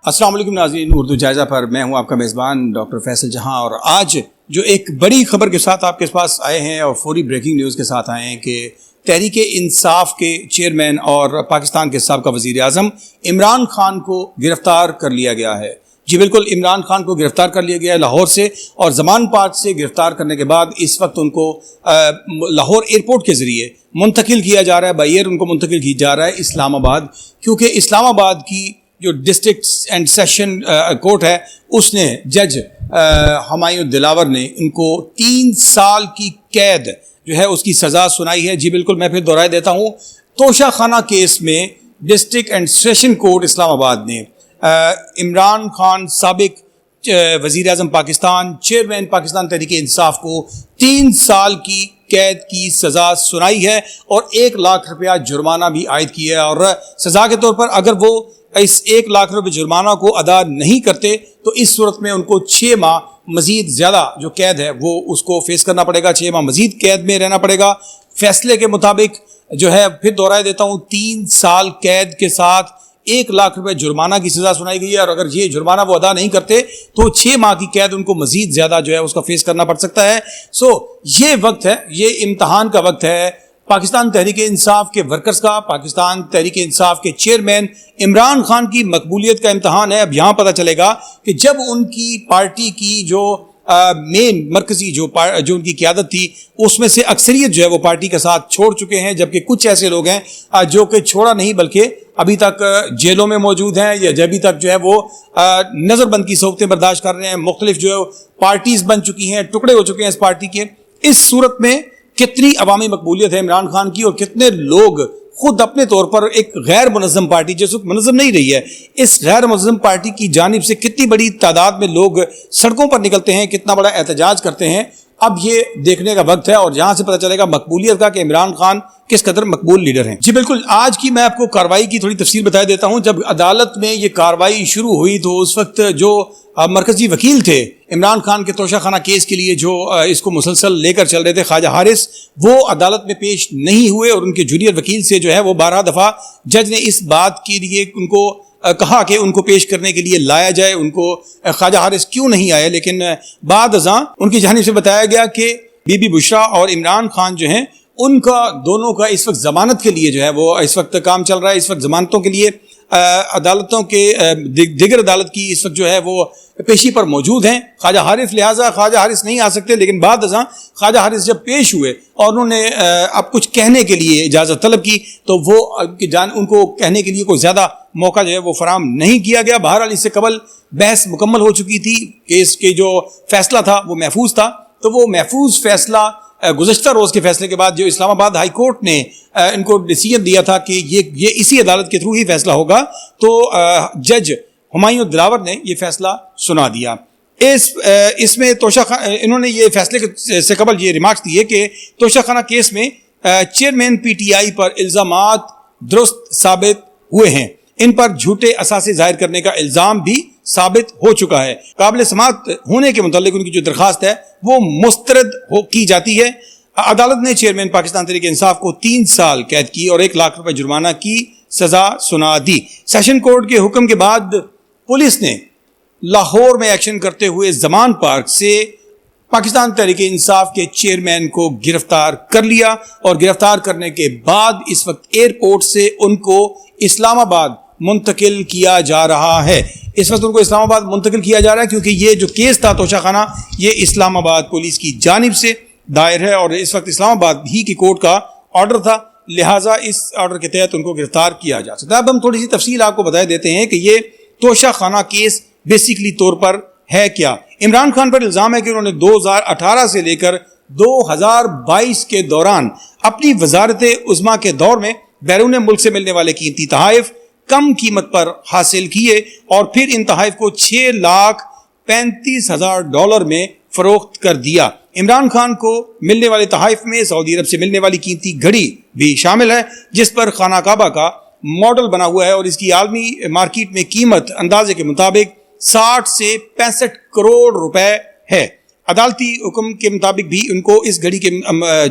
السلام علیکم ناظرین، اردو جائزہ پر میں ہوں آپ کا میزبان ڈاکٹر فیصل جہاں، اور آج جو ایک بڑی خبر کے ساتھ آپ کے پاس آئے ہیں اور فوری بریکنگ نیوز کے ساتھ آئے ہیں کہ تحریک انصاف کے چیئرمین اور پاکستان کے سابقہ وزیر اعظم عمران خان کو گرفتار کر لیا گیا ہے۔ جی بالکل، عمران خان کو گرفتار کر لیا گیا ہے لاہور سے، اور زمان پارک سے گرفتار کرنے کے بعد اس وقت ان کو لاہور ایئرپورٹ کے ذریعے منتقل کیا جا رہا ہے، بائی ایئر ان کو منتقل کیا جا رہا ہے اسلام آباد، کیونکہ اسلام آباد کی جو ڈسٹرکٹ اینڈ سیشن کورٹ ہے اس نے جج ہمایوں دلاور نے ان کو 3 سال کی قید جو ہے اس کی سزا سنائی ہے۔ جی بالکل، میں پھر دہرائے دیتا ہوں، توشہ خانہ کیس میں ڈسٹرکٹ اینڈ سیشن کورٹ اسلام آباد نے عمران خان سابق وزیر اعظم پاکستان، چیئرمین پاکستان تحریک انصاف کو 3 سال کی قید کی سزا سنائی ہے اور 1 لاکھ روپیہ جرمانہ بھی عائد کیا ہے، اور سزا کے طور پر اگر وہ اس 1 لاکھ روپے جرمانہ کو ادا نہیں کرتے تو اس صورت میں ان کو 6 ماہ مزید زیادہ جو قید ہے وہ اس کو فیس کرنا پڑے گا، 6 ماہ مزید قید میں رہنا پڑے گا۔ فیصلے کے مطابق جو ہے، پھر دہرائے دیتا ہوں، 3 سال قید کے ساتھ 1 لاکھ روپے جرمانہ کی سزا سنائی گئی ہے، اور اگر یہ جرمانہ وہ ادا نہیں کرتے تو 6 ماہ کی قید ان کو مزید زیادہ جو ہے اس کا فیس کرنا پڑ سکتا ہے۔ یہ وقت ہے، یہ امتحان کا وقت ہے پاکستان تحریک انصاف کے ورکرز کا، پاکستان تحریک انصاف کے چیئرمین عمران خان کی مقبولیت کا امتحان ہے۔ اب یہاں پتہ چلے گا کہ جب ان کی پارٹی کی جو مین مرکزی جو ان کی قیادت تھی اس میں سے اکثریت جو ہے وہ پارٹی کے ساتھ چھوڑ چکے ہیں، جبکہ کچھ ایسے لوگ ہیں جو کہ چھوڑا نہیں بلکہ ابھی تک جیلوں میں موجود ہیں، یا ابھی تک جو ہے وہ نظر بند کی صورتیں برداشت کر رہے ہیں، مختلف جو پارٹیز بن چکی ہیں، ٹکڑے ہو چکے ہیں اس پارٹی کے۔ اس صورت میں کتنی عوامی مقبولیت ہے عمران خان کی، اور کتنے لوگ خود اپنے طور پر ایک غیر منظم پارٹی جس وقت منظم نہیں رہی ہے، اس غیر منظم پارٹی کی جانب سے کتنی بڑی تعداد میں لوگ سڑکوں پر نکلتے ہیں، کتنا بڑا احتجاج کرتے ہیں، اب یہ دیکھنے کا وقت ہے، اور یہاں سے پتہ چلے گا مقبولیت کا کہ عمران خان کس قدر مقبول لیڈر ہیں۔ جی بالکل، آج کی میں آپ کو کارروائی کی تھوڑی تفصیل بتا دیتا ہوں۔ جب عدالت میں یہ کارروائی شروع ہوئی تو اس وقت جو مرکزی وکیل تھے عمران خان کے توشہ خانہ کیس کے لیے، جو اس کو مسلسل لے کر چل رہے تھے، خواجہ حارث، وہ عدالت میں پیش نہیں ہوئے، اور ان کے جونیئر وکیل سے جو ہے وہ 12 دفعہ جج نے اس بات کے لیے ان کو کہا کہ ان کو پیش کرنے کے لیے لایا جائے، ان کو خواجہ حارث کیوں نہیں آئے، لیکن بعد ازاں ان کی جانب سے بتایا گیا کہ بی بی بشرا اور عمران خان جو ہیں ان کا دونوں کا اس وقت ضمانت کے لیے جو ہے وہ اس وقت کام چل رہا ہے، اس وقت ضمانتوں کے لیے عدالتوں کے دیگر عدالت کی اس وقت جو ہے وہ پیشی پر موجود ہیں خواجہ حارث، لہٰذا خواجہ حارث نہیں آ سکتے، لیکن بعد ازاں خواجہ حارث جب پیش ہوئے اور انہوں نے اب کچھ کہنے کے لیے اجازت طلب کی تو وہ ان کو کہنے کے لیے کوئی زیادہ موقع جو ہے وہ فراہم نہیں کیا گیا۔ بہرحال اس سے قبل بحث مکمل ہو چکی تھی، کیس کے جو فیصلہ تھا وہ محفوظ تھا، تو وہ محفوظ فیصلہ گزشتہ روز کے فیصلے کے بعد جو اسلام آباد ہائی کورٹ نے ان کو ڈیسیژن دیا تھا کہ یہ اسی عدالت کے تھرو ہی فیصلہ ہوگا، تو جج ہمایوں دلاور نے یہ فیصلہ سنا دیا۔ اس میں انہوں نے یہ فیصلے سے قبل یہ ریمارکس دیے کہ توشہ خانہ کیس میں چیئرمین پی ٹی آئی پر الزامات درست ثابت ہوئے ہیں، ان پر جھوٹے اثاثے ظاہر کرنے کا الزام بھی ثابت ہو چکا ہے، قابل سماعت ہونے کے متعلق ان کی جو درخواست ہے وہ مسترد کی جاتی ہے۔ عدالت نے چیئرمین پاکستان تحریک انصاف کو 3 سال قید کی اور 1 لاکھ روپے جرمانہ کی سزا سنا دی۔ سیشن کورٹ کے حکم کے بعد پولیس نے لاہور میں ایکشن کرتے ہوئے زمان پارک سے پاکستان تحریک انصاف کے چیئرمین کو گرفتار کر لیا، اور گرفتار کرنے کے بعد اس وقت ایئرپورٹ سے ان کو اسلام آباد منتقل کیا جا رہا ہے۔ اس وقت ان کو اسلام آباد منتقل کیا جا رہا ہے کیونکہ یہ جو کیس تھا توشہ خانہ، یہ اسلام آباد پولیس کی جانب سے دائر ہے، اور اس وقت اسلام آباد ہی کی کورٹ کا آرڈر تھا، لہٰذا اس آرڈر کے تحت ان کو گرفتار کیا جا سکتا ہے۔ اب ہم تھوڑی سی تفصیل آپ کو بتا دیتے ہیں کہ یہ توشہ خانہ کیس بیسیکلی طور پر ہے کیا۔ عمران خان پر الزام ہے کہ انہوں نے 2018 سے لے کر 2022 کے دوران اپنی وزارت عظمیٰ کے دور میں بیرون ملک سے ملنے والے قیمتی تحائف کم قیمت پر حاصل کیے اور پھر ان تحائف کو $6,35,000 میں فروخت کر دیا۔ عمران خان کو ملنے والے تحائف میں سعودی عرب سے ملنے والی قیمتی گھڑی بھی شامل ہے، جس پر خانہ کعبہ کا ماڈل بنا ہوا ہے، اور اس کی عالمی مارکیٹ میں قیمت اندازے کے مطابق 60 سے 65 کروڑ روپے ہے۔ عدالتی حکم کے مطابق بھی ان کو اس گھڑی کے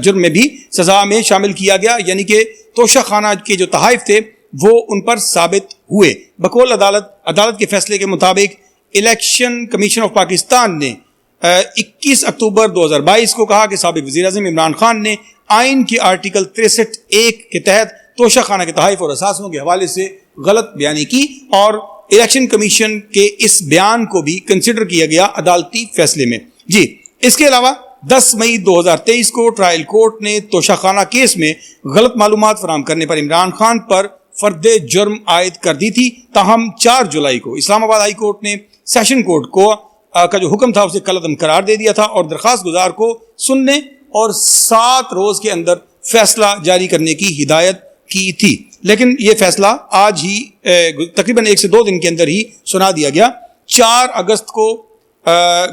جرم میں بھی سزا میں شامل کیا گیا، یعنی کہ توشہ خانہ کے جو تحائف تھے وہ ان پر ثابت ہوئے. بقول عدالت کے فیصلے کے مطابق الیکشن کمیشن آف پاکستان نے 21 اکتوبر 2022 کو کہا کہ سابق وزیر اعظم عمران خان نے آئین کے آرٹیکل 63(1) کے تحت توشہ خانہ کے تحائف اور اثاثوں کے حوالے سے غلط بیانی کی اور الیکشن کمیشن کے اس بیان کو بھی کنسیڈر کیا گیا عدالتی فیصلے میں. جی اس کے علاوہ 10 مئی 2023 کو ٹرائل کورٹ نے توشہ خانہ کیس میں غلط معلومات فراہم کرنے پر عمران خان پر فرد جرم عائد کر دی تھی. تاہم 4 جولائی کو اسلام آباد ہائی کورٹ نے سیشن کورٹ کو کا جو حکم تھا اسے کالعدم قرار دے دیا تھا اور درخواست گزار کو سننے اور 7 روز کے اندر فیصلہ جاری کرنے کی ہدایت کی تھی. لیکن یہ فیصلہ آج ہی تقریباً 1 سے 2 دن کے اندر ہی سنا دیا گیا. 4 اگست کو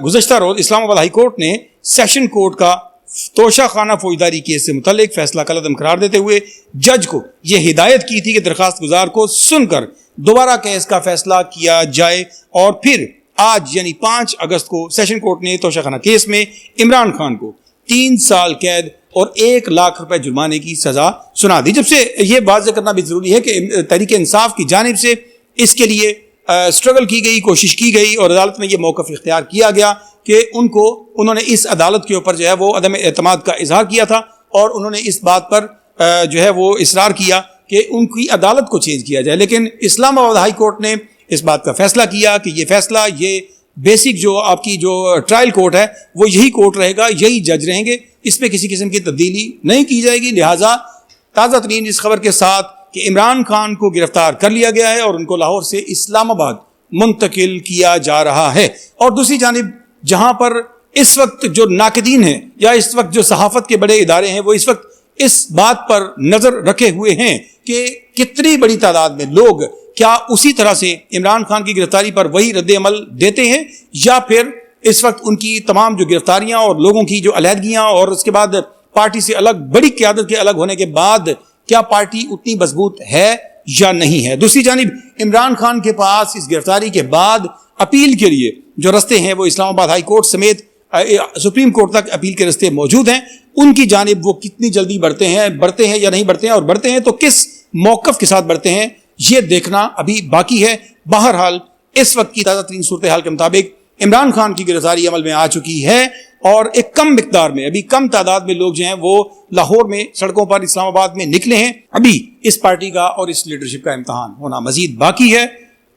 گزشتہ روز اسلام آباد ہائی کورٹ نے سیشن کورٹ کا توشہ خانہ فوجداری کیس سے متعلق فیصلہ کالعدم قرار دیتے ہوئے جج کو یہ ہدایت کی تھی کہ درخواست گزار کو سن کر دوبارہ کیس کا فیصلہ کیا جائے. اور پھر آج یعنی 5 اگست کو سیشن کورٹ نے توشہ خانہ کیس میں عمران خان کو 3 سال قید اور 1 لاکھ روپے جرمانے کی سزا سنا دی. جب سے یہ واضح کرنا بھی ضروری ہے کہ تحریک انصاف کی جانب سے اس کے لیے اسٹرگل کی گئی, کوشش کی گئی اور عدالت میں یہ موقف اختیار کیا گیا کہ انہوں نے اس عدالت کے اوپر جو ہے وہ عدم اعتماد کا اظہار کیا تھا اور انہوں نے اس بات پر جو ہے وہ اصرار کیا کہ ان کی عدالت کو چینج کیا جائے. لیکن اسلام آباد ہائی کورٹ نے اس بات کا فیصلہ کیا کہ یہ فیصلہ یہ بیسک جو آپ کی جو ٹرائل کورٹ ہے وہ یہی کورٹ رہے گا, یہی جج رہیں گے, اس میں کسی قسم کی تبدیلی نہیں کی جائے گی. لہٰذا تازہ ترین اس خبر کے ساتھ کہ عمران خان کو گرفتار کر لیا گیا ہے اور ان کو لاہور سے اسلام آباد منتقل کیا جا رہا ہے. اور دوسری جانب جہاں پر اس وقت جو ناقدین ہیں یا اس وقت جو صحافت کے بڑے ادارے ہیں وہ اس وقت اس بات پر نظر رکھے ہوئے ہیں کہ کتنی بڑی تعداد میں لوگ کیا اسی طرح سے عمران خان کی گرفتاری پر وہی رد عمل دیتے ہیں یا پھر اس وقت ان کی تمام جو گرفتاریاں اور لوگوں کی جو علیحدگیاں اور اس کے بعد پارٹی سے الگ بڑی قیادت کے الگ ہونے کے بعد کیا پارٹی اتنی مضبوط ہے یا نہیں ہے. دوسری جانب عمران خان کے پاس اس گرفتاری کے بعد اپیل کے لیے جو رستے ہیں وہ اسلام آباد ہائی کورٹ سمیت سپریم کورٹ تک اپیل کے رستے موجود ہیں. ان کی جانب وہ کتنی جلدی بڑھتے ہیں یا نہیں بڑھتے ہیں, اور بڑھتے ہیں تو کس موقف کے ساتھ بڑھتے ہیں, یہ دیکھنا ابھی باقی ہے. بہرحال اس وقت کی تازہ ترین صورتحال کے مطابق عمران خان کی گرفتاری عمل میں آ چکی ہے اور ایک کم مقدار میں, ابھی کم تعداد میں لوگ جو ہیں وہ لاہور میں سڑکوں پر اسلام آباد میں نکلے ہیں. ابھی اس پارٹی کا اور اس لیڈرشپ کا امتحان ہونا مزید باقی ہے.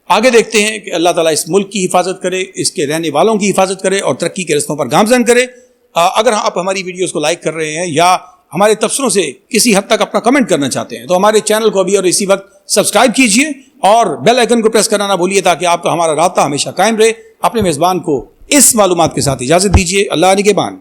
آگے دیکھتے ہیں کہ اللہ تعالیٰ اس ملک کی حفاظت کرے, اس کے رہنے والوں کی حفاظت کرے اور ترقی کے رستوں پر گامزن کرے. اگر آپ ہماری ویڈیوز کو لائک کر رہے ہیں یا ہمارے تبصروں سے کسی حد تک اپنا کمنٹ کرنا چاہتے ہیں تو ہمارے چینل کو ابھی اور اسی وقت سبسکرائب کیجئے اور بیل آئیکن کو پریس کرنا نہ بھولیے تاکہ آپ کا ہمارا رابطہ ہمیشہ قائم رہے. اپنے میزبان کو اس معلومات کے ساتھ اجازت دیجیے. اللہ نگہبان.